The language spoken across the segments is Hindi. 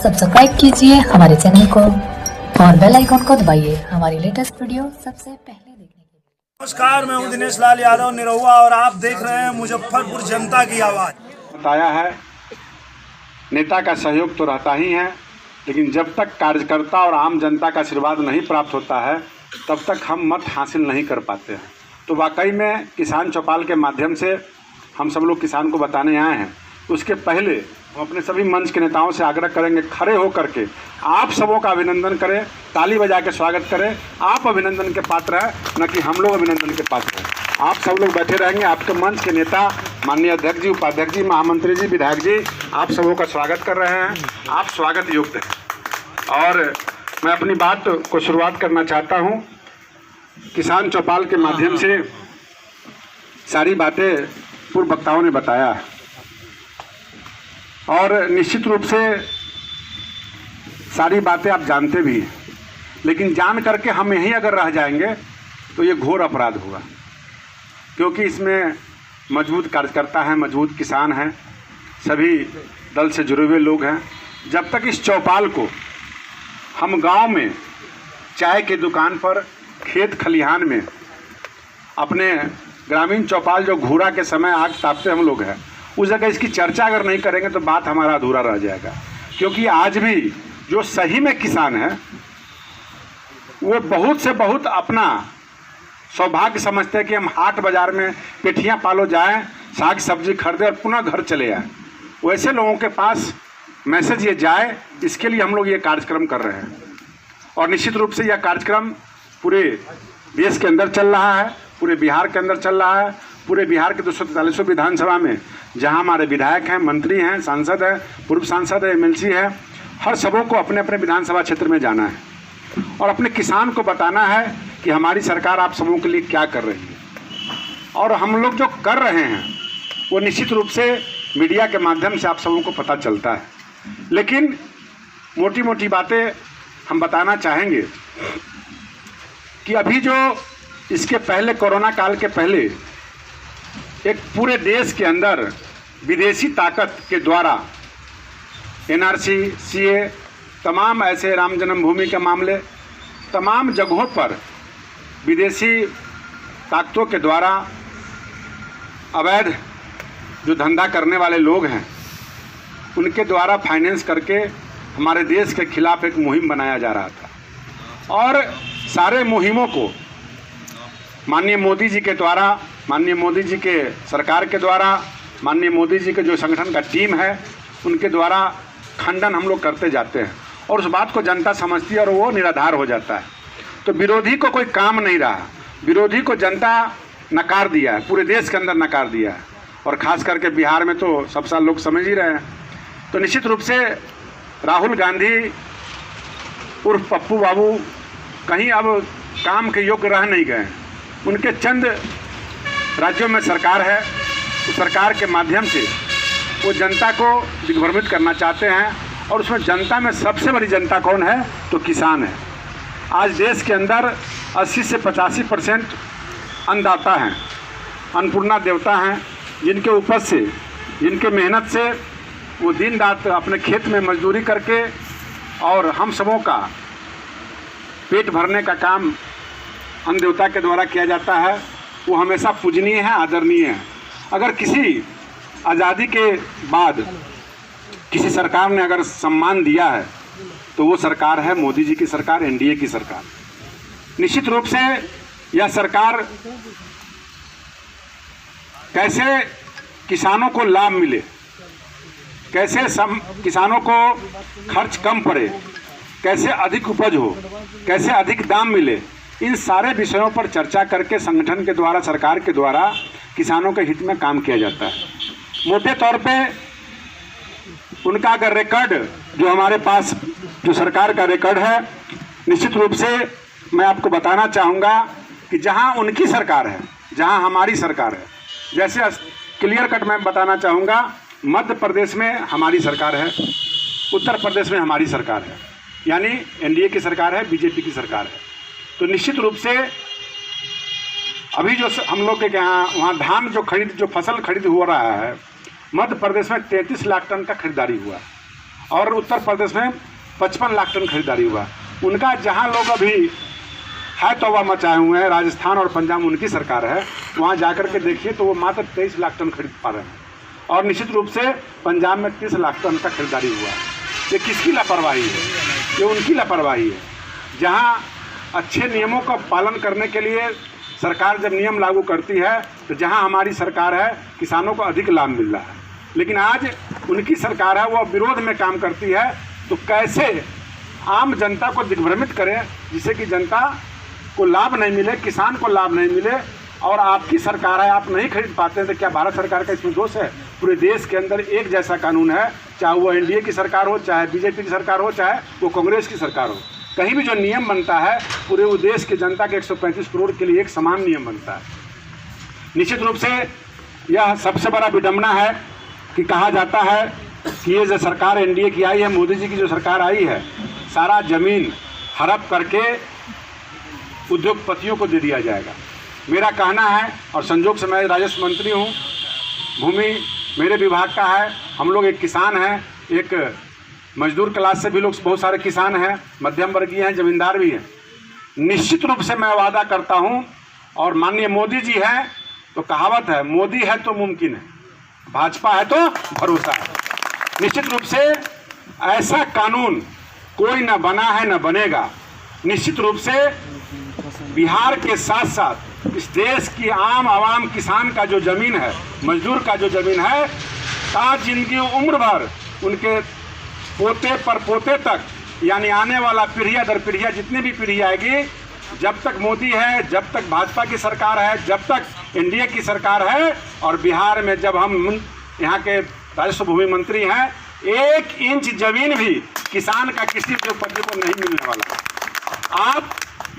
सब्सक्राइब कीजिए हमारे चैनल को और बेल आइकन को दबाइए हमारी लेटेस्ट वीडियो सबसे पहले देखने के लिए। नमस्कार, मैं हूं दिनेश लाल यादव निरहुआ और आप देख रहे हैं मुजफ्फरपुर जनता की आवाज़। बताया है, नेता का सहयोग तो रहता ही है, लेकिन जब तक कार्यकर्ता और आम जनता का आशीर्वाद नहीं प्राप्त होता है तब तक हम मत हासिल नहीं कर पाते हैं। तो वाकई में किसान चौपाल के माध्यम से हम सब लोग किसान को बताने आए हैं। उसके पहले हम अपने सभी मंच के नेताओं से आग्रह करेंगे, खड़े होकर के आप सबों का अभिनंदन करें, ताली बजा के स्वागत करें। आप अभिनंदन के पात्र हैं, न कि हम लोग अभिनंदन के पात्र हैं। आप सब लोग बैठे रहेंगे, आपके मंच के नेता माननीय अध्यक्ष जी, उपाध्यक्ष जी, महामंत्री जी, विधायक जी, आप सबों का स्वागत कर रहे हैं। आप स्वागत युक्त हैं। और मैं अपनी बात को शुरुआत करना चाहता हूँ। किसान चौपाल के माध्यम से सारी बातें पूर्व वक्ताओं ने बताया और निश्चित रूप से सारी बातें आप जानते भी हैं, लेकिन जान करके हम यहीं अगर रह जाएंगे तो ये घोर अपराध होगा, क्योंकि इसमें मजबूत कार्यकर्ता हैं, मजबूत किसान हैं, सभी दल से जुड़े हुए लोग हैं। जब तक इस चौपाल को हम गांव में, चाय की दुकान पर, खेत खलिहान में, अपने ग्रामीण चौपाल जो घूरा के समय आग तापते हम लोग हैं, उस जगह इसकी चर्चा अगर नहीं करेंगे तो बात हमारा अधूरा रह जाएगा। क्योंकि आज भी जो सही में किसान है वो बहुत से बहुत अपना सौभाग्य समझते हैं कि हम हाट बाजार में पेठियाँ पालो जाएं, साग सब्जी खरीदें और पुनः घर चले आएँ। वैसे लोगों के पास मैसेज ये जाए, इसके लिए हम लोग ये कार्यक्रम कर रहे हैं। और निश्चित रूप से यह कार्यक्रम पूरे देश के अंदर चल रहा है, पूरे बिहार के अंदर चल रहा है। पूरे बिहार के 243 विधानसभा में जहां हमारे विधायक हैं, मंत्री हैं, सांसद हैं, पूर्व सांसद है, एमएलसी है, हर सबों को अपने अपने विधानसभा क्षेत्र में जाना है और अपने किसान को बताना है कि हमारी सरकार आप सबों के लिए क्या कर रही है। और हम लोग जो कर रहे हैं वो निश्चित रूप से मीडिया के माध्यम से आप सबों को पता चलता है, लेकिन मोटी मोटी बातें हम बताना चाहेंगे कि अभी जो इसके पहले, कोरोना काल के पहले, एक पूरे देश के अंदर विदेशी ताकत के द्वारा एनआरसी, सीए, तमाम ऐसे राम जन्मभूमि के मामले, तमाम जगहों पर विदेशी ताकतों के द्वारा अवैध जो धंधा करने वाले लोग हैं उनके द्वारा फाइनेंस करके हमारे देश के खिलाफ एक मुहिम बनाया जा रहा था। और सारे मुहिमों को माननीय मोदी जी के द्वारा, माननीय मोदी जी के सरकार के द्वारा, माननीय मोदी जी के जो संगठन का टीम है उनके द्वारा खंडन हम लोग करते जाते हैं और उस बात को जनता समझती है और वो निराधार हो जाता है। तो विरोधी को कोई काम नहीं रहा, विरोधी को जनता नकार दिया है, पूरे देश के अंदर नकार दिया है और ख़ास करके बिहार में तो सब साल लोग समझ ही रहे हैं। तो निश्चित रूप से राहुल गांधी उर्फ पप्पू बाबू कहीं अब काम के योग्य रह नहीं गए। उनके चंद राज्यों में सरकार है, उस सरकार के माध्यम से वो जनता को दिग्भ्रमित करना चाहते हैं और उसमें जनता में सबसे बड़ी जनता कौन है तो किसान है। आज देश के अंदर 80 से 85% अन्नदाता हैं, अन्नपूर्णा देवता हैं, जिनके उपज से, जिनके मेहनत से वो दिन रात अपने खेत में मजदूरी करके और हम सबों का पेट भरने का काम अन्न देवता के द्वारा किया जाता है। वो हमेशा पूजनीय है, आदरणीय है। अगर किसी आज़ादी के बाद किसी सरकार ने अगर सम्मान दिया है तो वो सरकार है मोदी जी की सरकार, एनडीए की सरकार। निश्चित रूप से यह सरकार कैसे किसानों को लाभ मिले, कैसे किसानों को खर्च कम पड़े, कैसे अधिक उपज हो, कैसे अधिक दाम मिले, इन सारे विषयों पर चर्चा करके संगठन के द्वारा, सरकार के द्वारा किसानों के हित में काम किया जाता है। मोटे तौर पे उनका अगर रिकॉर्ड जो हमारे पास जो सरकार का रिकॉर्ड है, निश्चित रूप से मैं आपको बताना चाहूँगा कि जहाँ उनकी सरकार है, जहाँ हमारी सरकार है, जैसे क्लियर कट मैं बताना चाहूँगा, मध्य प्रदेश में हमारी सरकार है, उत्तर प्रदेश में हमारी सरकार है, यानी एनडीए की सरकार है, बीजेपी की सरकार है। तो निश्चित रूप से अभी जो हम लोग के यहाँ वहाँ धान जो फसल खरीद हो रहा है, मध्य प्रदेश में 33 लाख टन का खरीदारी हुआ और उत्तर प्रदेश में 55 लाख टन खरीदारी हुआ। उनका जहाँ लोग अभी है तौबा मचाए हुए हैं, राजस्थान और पंजाब में उनकी सरकार है, वहाँ जाकर के देखिए तो वो मात्र 23 लाख टन खरीद पा रहे हैं। और निश्चित रूप से पंजाब में 30 लाख टन का खरीदारी हुआ। ये किसकी लापरवाही है? ये उनकी लापरवाही है। जहाँ अच्छे नियमों का पालन करने के लिए सरकार जब नियम लागू करती है तो जहाँ हमारी सरकार है किसानों को अधिक लाभ मिल रहा है, लेकिन आज उनकी सरकार है वो विरोध में काम करती है। तो कैसे आम जनता को दिग्भ्रमित करें जिससे कि जनता को लाभ नहीं मिले, किसान को लाभ नहीं मिले, और आपकी सरकार है आप नहीं खरीद पाते हैं तो क्या भारत सरकार का इसमें दोष है? पूरे देश के अंदर एक जैसा कानून है, चाहे वो एनडीए की सरकार हो, चाहे बीजेपी की सरकार हो, चाहे वो कांग्रेस की सरकार हो। कहीं भी जो नियम बनता है पूरे वो देश की जनता के 135 करोड़ के लिए एक समान नियम बनता है। निश्चित रूप से यह सबसे बड़ा विडंबना है कि कहा जाता है कि ये जो सरकार एनडीए की आई है, मोदी जी की जो सरकार आई है, सारा जमीन हड़प करके उद्योगपतियों को दे दिया जाएगा। मेरा कहना है, और संजोग से मैं राजस्व मंत्री हूँ, भूमि मेरे विभाग का है, हम लोग एक किसान हैं, एक मजदूर क्लास से भी लोग बहुत सारे किसान हैं, मध्यम वर्गीय हैं, जमींदार भी हैं। निश्चित रूप से मैं वादा करता हूं, और माननीय मोदी जी हैं तो कहावत है, मोदी है तो मुमकिन है, भाजपा है तो भरोसा है। निश्चित रूप से ऐसा कानून कोई न बना है न बनेगा। निश्चित रूप से बिहार के साथ साथ इस देश की आम आवाम किसान का जो ज़मीन है, मजदूर का जो ज़मीन है, सारी जिंदगी उम्र भर उनके पोते पर पोते तक, यानी आने वाला पीढ़िया दर पीढ़िया जितनी भी पीढ़ी आएगी, जब तक मोदी है, जब तक भाजपा की सरकार है, जब तक एनडीए की सरकार है, और बिहार में जब हम यहाँ के राजस्व भूमि मंत्री हैं, 1 इंच जमीन भी किसान का किसी उद्योगपति को नहीं मिलने वाला। आप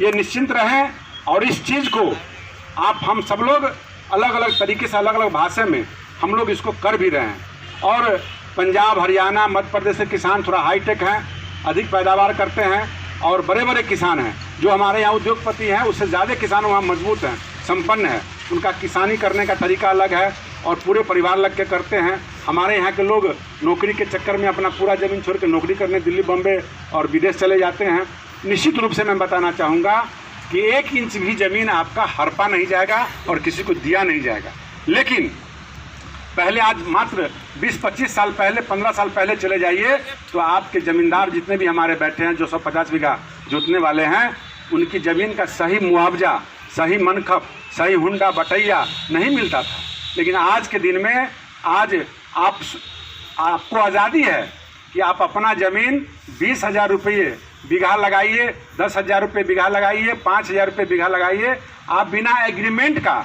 ये निश्चिंत रहें, और इस चीज़ को आप हम सब लोग अलग अलग तरीके से, अलग अलग भाषा में हम लोग इसको कर भी रहे हैं। और पंजाब, हरियाणा, मध्य प्रदेश के किसान थोड़ा हाईटेक हैं, अधिक पैदावार करते हैं, और बड़े बड़े किसान हैं। जो हमारे यहाँ उद्योगपति हैं उससे ज़्यादा किसान वहाँ मजबूत हैं, संपन्न है। उनका किसानी करने का तरीका अलग है, और पूरे परिवार लग के करते हैं। हमारे यहाँ के लोग नौकरी के चक्कर में अपना पूरा ज़मीन छोड़ के नौकरी करने दिल्ली, बम्बे और विदेश चले जाते हैं। निश्चित रूप से मैं बताना चाहूँगा कि 1 इंच भी ज़मीन आपका हड़पा नहीं जाएगा और किसी को दिया नहीं जाएगा। लेकिन पहले, आज मात्र 20-25 साल पहले, 15 साल पहले चले जाइए तो आपके ज़मींदार जितने भी हमारे बैठे हैं जो 150 बीघा जोतने वाले हैं, उनकी ज़मीन का सही मुआवजा, सही मनखप, सही हुंडा बटैया नहीं मिलता था। लेकिन आज के दिन में आज आपको आज़ादी है कि आप अपना ज़मीन 20,000 रुपये बीघा लगाइए, 10,000 रुपये बीघा लगाइए, 5,000 रुपये बीघा लगाइए। आप बिना एग्रीमेंट का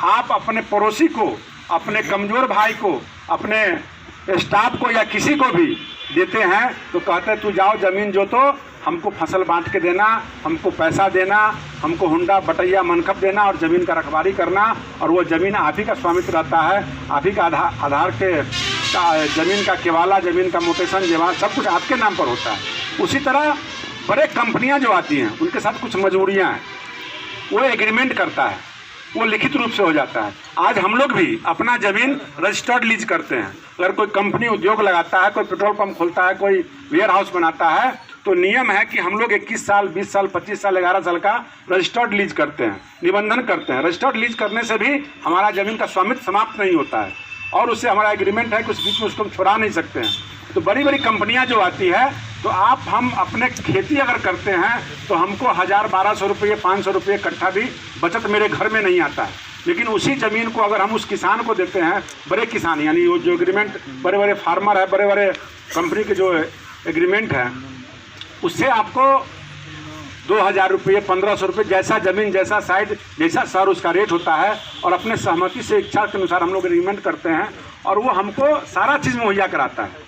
आप अपने पड़ोसी को, अपने कमज़ोर भाई को, अपने स्टाफ को या किसी को भी देते हैं तो कहते हैं तू जाओ ज़मीन जोतो, हमको फसल बांट के देना, हमको पैसा देना, हमको हुंडा बटैया मनखब देना और ज़मीन का रखवाली करना, और वो ज़मीन आप ही का स्वामित्व रहता है, आप ही का आधार के ज़मीन का केवाला, ज़मीन का मोटेशन, जेवार सब कुछ आपके नाम पर होता है। उसी तरह बड़े कंपनियां जो आती हैं उनके साथ कुछ मजबूरियां हैं, वो एग्रीमेंट करता है, वो लिखित रूप से हो जाता है। आज हम लोग भी अपना ज़मीन रजिस्टर्ड लीज करते हैं। अगर कोई कंपनी उद्योग लगाता है, कोई पेट्रोल पंप खोलता है, कोई वेयर हाउस बनाता है, तो नियम है कि हम लोग 21 साल, 20 साल, 25 साल, 11 साल का रजिस्टर्ड लीज करते हैं, निबंधन करते हैं। रजिस्टर्ड लीज करने से भी हमारा ज़मीन का स्वामित्व समाप्त नहीं होता है, और उससे हमारा एग्रीमेंट है कि उस बीच में उसको हम छुड़ा नहीं सकते हैं। तो बड़ी बड़ी कंपनियां जो आती है, तो हम अपने खेती अगर करते हैं तो हमको 1,000-1,200 रुपये, 500 रुपये कट्ठा भी बचत मेरे घर में नहीं आता है। लेकिन उसी ज़मीन को अगर हम उस किसान को देते हैं, बड़े किसान यानी वो जो एग्रीमेंट, बड़े बड़े फार्मर है, बड़े बड़े कंपनी के जो एग्रीमेंट है, उससे आपको 2,000 रुपये, 1,500 रुपये, जैसा ज़मीन, जैसा साइज, जैसा सर उसका रेट होता है, और अपने सहमति से, इच्छा के अनुसार हम लोग एग्रीमेंट करते हैं, और वो हमको सारा चीज़ मुहैया कराता है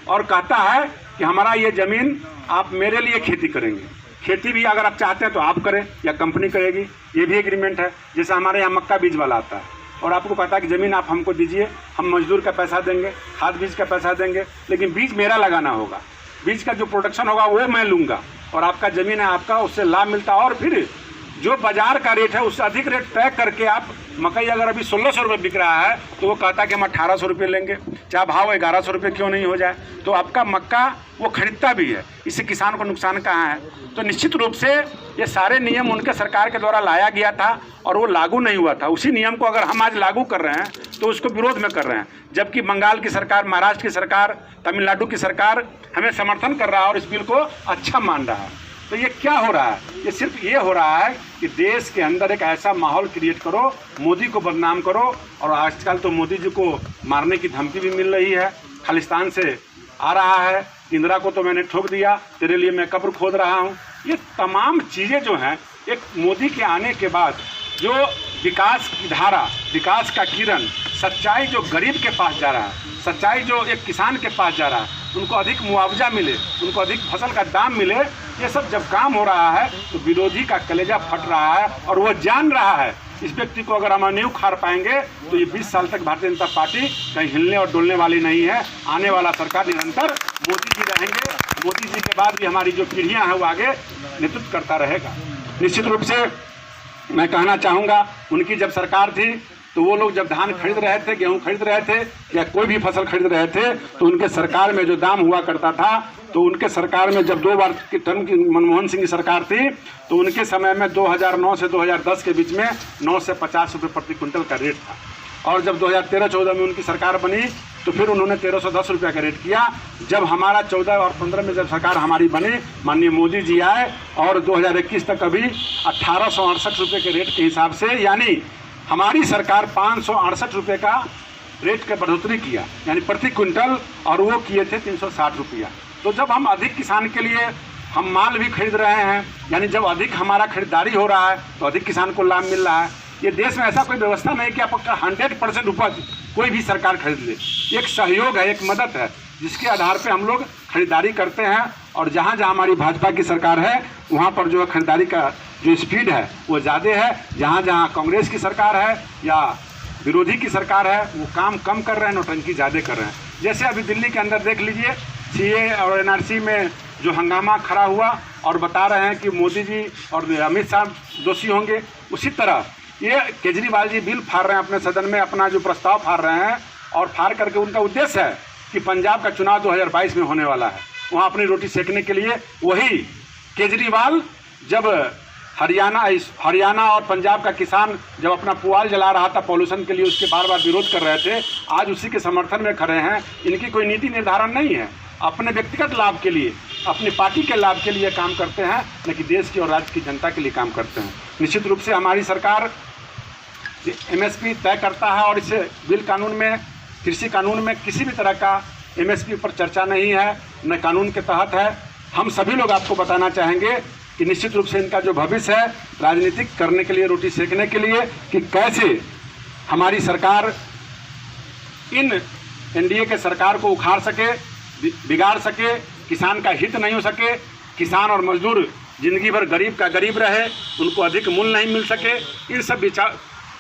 और कहता है कि हमारा ये ज़मीन आप मेरे लिए खेती करेंगे। खेती भी अगर आप चाहते हैं तो आप करें या कंपनी करेगी, ये भी एग्रीमेंट है। जैसे हमारे यहाँ मक्का बीज वाला आता है, और आपको कहता है कि ज़मीन आप हमको दीजिए, हम मजदूर का पैसा देंगे, खाद बीज का पैसा देंगे, लेकिन बीज मेरा लगाना होगा, बीज का जो प्रोडक्शन होगा वो मैं लूँगा, और आपका ज़मीन है आपका, उससे लाभ मिलता है। और फिर जो बाजार का रेट है उससे अधिक रेट तय करके आप मकई अगर अभी 1600 रुपये बिक रहा है तो वो कहता है कि हम 1800 रुपये लेंगे, चाहे भाव 1100 रुपये क्यों नहीं हो जाए। तो आपका मक्का वो खरीदता भी है, इससे किसान को नुकसान कहाँ है। तो निश्चित रूप से ये सारे नियम उनके सरकार के द्वारा लाया गया था और वो लागू नहीं हुआ था। उसी नियम को अगर हम आज लागू कर रहे हैं तो उसको विरोध में कर रहे हैं, जबकि बंगाल की सरकार, महाराष्ट्र की सरकार, तमिलनाडु की सरकार हमें समर्थन कर रहा है और इस बिल को अच्छा मान रहा है। तो ये क्या हो रहा है? ये सिर्फ ये हो रहा है कि देश के अंदर एक ऐसा माहौल क्रिएट करो, मोदी को बदनाम करो। और आजकल तो मोदी जी को मारने की धमकी भी मिल रही है, खालिस्तान से आ रहा है, इंदिरा को तो मैंने ठोक दिया, तेरे लिए मैं कब्र खोद रहा हूँ। ये तमाम चीज़ें जो हैं, एक मोदी के आने के बाद जो विकास की धारा, विकास का किरण, सच्चाई जो गरीब के पास जा रहा है, सच्चाई जो एक किसान के पास जा रहा है, उनको अधिक मुआवजा मिले, उनको अधिक फसल का दाम मिले, ये सब जब काम हो रहा है तो विरोधी का कलेजा फट रहा है। और वो जान रहा है इस व्यक्ति को अगर हम नहीं उखाड़ पाएंगे तो ये 20 साल तक भारतीय जनता पार्टी कहीं हिलने और डोलने वाली नहीं है। आने वाला सरकार निरंतर मोदी जी रहेंगे, मोदी जी के बाद भी हमारी जो पीढ़ियाँ हैं वो आगे नेतृत्व करता रहेगा। निश्चित रूप से मैं कहना चाहूँगा, उनकी जब सरकार थी तो वो लोग जब धान खरीद रहे थे, गेहूं खरीद रहे थे या कोई भी फसल खरीद रहे थे तो उनके सरकार में जो दाम हुआ करता था, तो उनके सरकार में जब 2 बार की टर्म की मनमोहन सिंह की सरकार थी तो उनके समय में 2009 से 2010 के बीच में 9 से 50 रुपये प्रति क्विंटल का रेट था। और जब 2013-14 में उनकी सरकार बनी तो फिर उन्होंने 1310 रुपये का रेट किया। जब हमारा 14 और 15 में जब सरकार हमारी बनी, माननीय मोदी जी आए और 2021 तक अभी 1868 रुपये के रेट के हिसाब से, यानी हमारी सरकार 568 रुपये का रेट का बढ़ोतरी किया, यानी प्रति क्विंटल, और वो किए थे 360 रुपया। तो जब हम अधिक किसान के लिए हम माल भी खरीद रहे हैं, यानी जब अधिक हमारा खरीदारी हो रहा है तो अधिक किसान को लाभ मिल रहा है। ये देश में ऐसा कोई व्यवस्था नहीं कि आपका 100% उपज कोई भी सरकार खरीद ले। एक सहयोग है, एक मदद है, जिसके आधार पे हम लोग खरीदारी करते हैं। और जहाँ जहाँ हमारी भाजपा की सरकार है वहाँ पर जो है खरीदारी का जो स्पीड है वो ज़्यादा है। जहाँ जहाँ कांग्रेस की सरकार है या विरोधी की सरकार है वो काम कम कर रहे हैं, नौटंकी ज़्यादा कर रहे हैं। जैसे अभी दिल्ली के अंदर देख लीजिए, सीए और एनआरसी में जो हंगामा खड़ा हुआ और बता रहे हैं कि मोदी जी और अमित शाह दोषी होंगे, उसी तरह ये केजरीवाल जी बिल फाड़ रहे हैं अपने सदन में, अपना जो प्रस्ताव फाड़ रहे हैं। और फाड़ करके उनका उद्देश्य है कि पंजाब का चुनाव 2022 में होने वाला है, वहाँ अपनी रोटी सेकने के लिए वही केजरीवाल जब हरियाणा और पंजाब का किसान जब अपना पुआल जला रहा था पॉल्यूशन के लिए, उसके बार बार विरोध कर रहे थे, आज उसी के समर्थन में खड़े हैं। इनकी कोई नीति निर्धारण नहीं है, अपने व्यक्तिगत लाभ के लिए, अपनी पार्टी के लाभ के लिए काम करते हैं, लेकिन देश की और राज्य की जनता के लिए काम करते हैं। निश्चित रूप से हमारी सरकार एमएसपी तय करता है और इसे बिल कानून में, कृषि कानून में किसी भी तरह का एमएसपी पर चर्चा नहीं है, न कानून के तहत है। हम सभी लोग आपको बताना चाहेंगे कि निश्चित रूप से इनका जो भविष्य है राजनीतिक करने के लिए, रोटी सेकने के लिए, कि कैसे हमारी सरकार इन एनडीए के सरकार को उखाड़ सके, बिगाड़ सके, किसान का हित नहीं हो सके, किसान और मजदूर जिंदगी भर गरीब का गरीब रहे, उनको अधिक मूल्य नहीं मिल सके।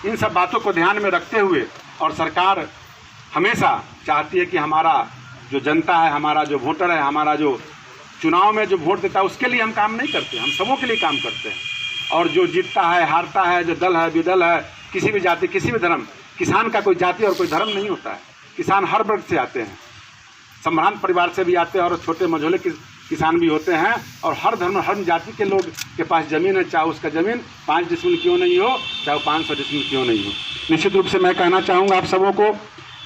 इन सब बातों को ध्यान में रखते हुए और सरकार हमेशा चाहती है कि हमारा जो जनता है, हमारा जो वोटर है, हमारा जो चुनाव में जो वोट देता है उसके लिए हम काम नहीं करते, हम सबों के लिए काम करते हैं। और जो जीतता है, हारता है, जो दल है, विदल है, किसी भी जाति, किसी भी धर्म, किसान का कोई जाति और कोई धर्म नहीं होता है। किसान हर वर्ग से आते हैं, सम्भ्रांत परिवार से भी आते हैं और छोटे मझोले किसान भी होते हैं। और हर धर्म, हर जाति के लोग के पास ज़मीन है, चाहे उसका ज़मीन 5 डिसमिल क्यों नहीं हो, चाहे 500 डिसमिल क्यों नहीं हो। निश्चित रूप से मैं कहना चाहूँगा आप सबों को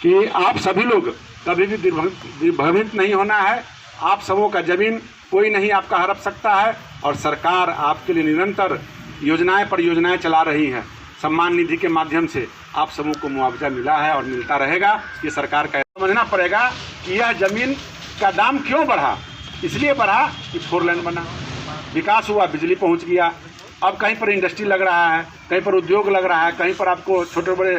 कि आप सभी लोग कभी भी भ्रमित नहीं होना है। आप सबों का ज़मीन कोई नहीं आपका हड़प सकता है और सरकार आपके लिए निरंतर योजनाएं पर योजनाएं चला रही है। सम्मान निधि के माध्यम से आप सबों को मुआवजा मिला है और मिलता रहेगा। ये सरकार का समझना पड़ेगा कि यह ज़मीन का दाम क्यों बढ़ा। इसलिए बढ़ा कि 4 लेन बना, विकास हुआ, बिजली पहुंच गया, अब कहीं पर इंडस्ट्री लग रहा है, कहीं पर उद्योग लग रहा है, कहीं पर आपको छोटे बड़े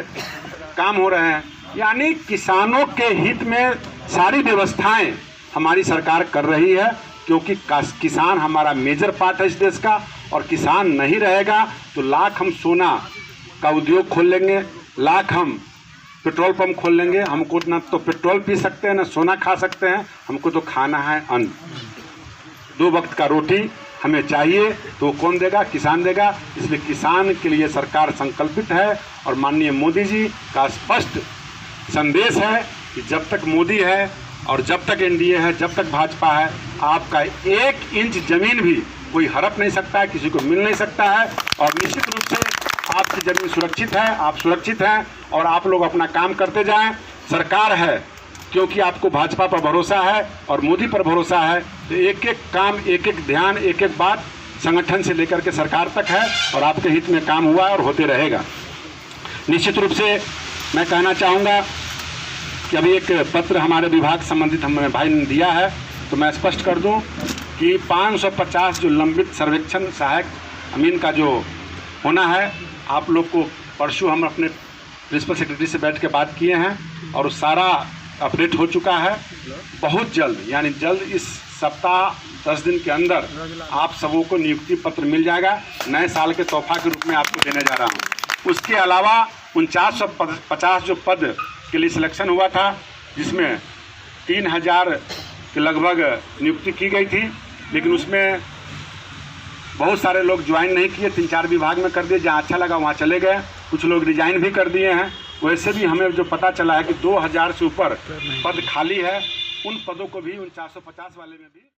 काम हो रहे हैं। यानी किसानों के हित में सारी व्यवस्थाएं हमारी सरकार कर रही है, क्योंकि किसान हमारा मेजर पार्ट है इस देश का। और किसान नहीं रहेगा तो लाख हम सोना का उद्योग खोल लेंगे, लाख हम पेट्रोल पंप खोल लेंगे। हमको ना तो पेट्रोल पी सकते हैं, ना सोना खा सकते हैं, हमको तो खाना है अन्न, 2 वक्त का रोटी हमें चाहिए तो वो कौन देगा? किसान देगा। इसलिए किसान के लिए सरकार संकल्पित है और माननीय मोदी जी का स्पष्ट संदेश है कि जब तक मोदी है और जब तक एनडीए है, जब तक भाजपा है, आपका 1 इंच ज़मीन भी कोई हड़प नहीं सकता है, किसी को मिल नहीं सकता है। और निश्चित रूप से आपकी ज़मीन सुरक्षित है, आप सुरक्षित हैं और आप लोग अपना काम करते जाएं। सरकार है क्योंकि आपको भाजपा पर भरोसा है और मोदी पर भरोसा है, तो एक एक काम, एक एक ध्यान, एक एक बात संगठन से लेकर के सरकार तक है और आपके हित में काम हुआ और होते रहेगा। निश्चित रूप से मैं कहना चाहूँगा कि अभी एक पत्र हमारे विभाग संबंधित हमें भाई ने दिया है, तो मैं स्पष्ट कर दूं कि 550 जो लंबित सर्वेक्षण सहायक अमीन का जो होना है, आप लोग को परसों हम अपने प्रिंसिपल सेक्रेटरी से बैठ के बात किए हैं और सारा अपडेट हो चुका है। बहुत जल्द, यानी जल्द इस सप्ताह 10 दिन के अंदर आप सबों को नियुक्ति पत्र मिल जाएगा। नए साल के तोहफा के रूप में आपको देने जा रहा हूँ। उसके अलावा 4950 जो पद के लिए सिलेक्शन हुआ था, जिसमें 3000 के लगभग नियुक्ति की गई थी, लेकिन उसमें बहुत सारे लोग ज्वाइन नहीं किए, 3-4 विभाग में कर दिए, जहाँ अच्छा लगा वहाँ चले गए। कुछ लोग रिजाइन भी कर दिए हैं। वैसे भी हमें जो पता चला है कि 2000 से ऊपर पद खाली है। उन पदों को भी, उन 450 वाले में भी